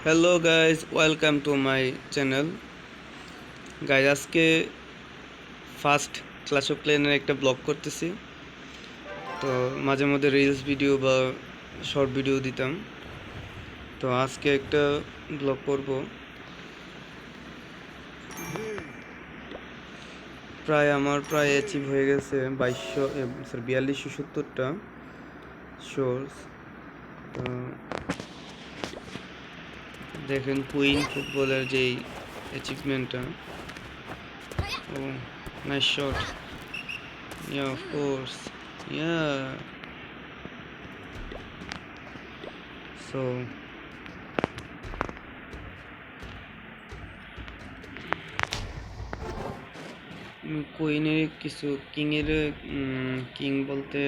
Hello guys, welcome to my channel. Guys, আজকে first class of ক্ল্যানের একটা blog করতেছি। তো মাঝে মধ্যে রিলস ভিডিও বা শর্ট ভিডিও দিতাম। তো আজকে একটা ব্লগ করব। আমার অ্যাচিভ হয়ে গেছে 4270টা শোর্স। তো দেখেন কুইন ফুটবলের যেই অ্যাচিভমেন্টটা। ও, nice shot. Yeah, of course. Yeah. So, কুইনের কিছু কিং বলতে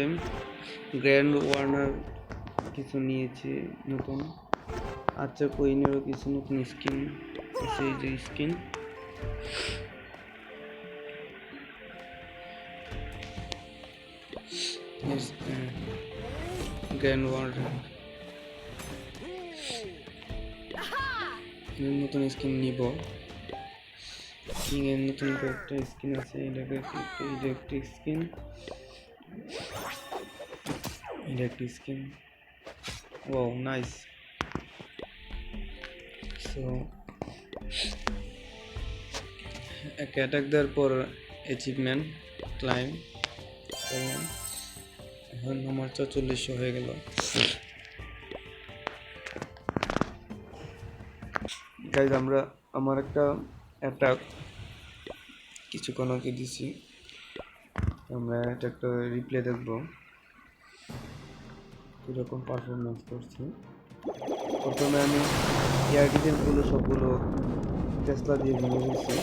গ্র্যান্ড ওয়ার্নার কিছু নিয়েছি নতুন। আচ্ছা, কুইনেরও কিছু নতুন স্কিন আছে, এই যে স্কিন। গ্র্যান্ড ওয়ার্নার নতুন স্কিন নিব। কিং এর নতুন কয়েকটা স্কিন আছে, electric skin, wow nice. So এক অ্যাটাক দেওয়ার পর অ্যাচিভমেন্ট ক্লাইম করলাম। এখন আমার 4400 হয়ে গেল। গাইজ, আমার একটা অ্যাটাক কিছুক্ষণ আগে দিছি। আমরা এটা একটা রিপ্লে দেখব কীরকম পারফরমেন্স করছি। প্রথমে আমি এয়ার ডিফেন্সগুলো সবগুলো টেসলা দিয়ে ভেঙে দিয়েছি,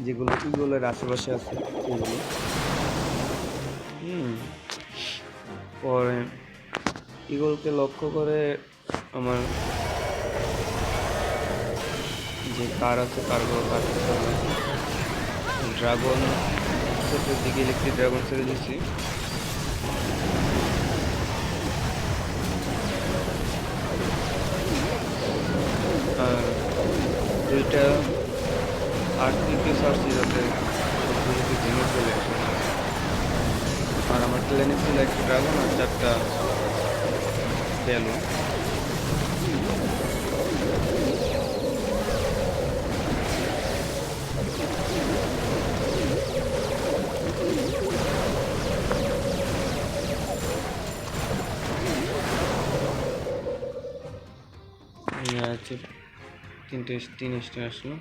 যেগুলো ইগলের আশেপাশে আছে সেগুলো। পরে ইগলকে লক্ষ্য করে আমার যে কার আছে কারগুলো কাটতে হবে। ড্রাগন ছোটোর দিকে ইলেকট্রিক ড্রাগন ছেড়ে দিচ্ছি। আর দুইটা আর্থিকে সারছি যাতে সবগুলোকে ভেঙে চলে আসে। আর আমার প্ল্যানে ছিল একটা ড্রাগন আর 4টা বেলুন। আছে তিন স্টার আসলো।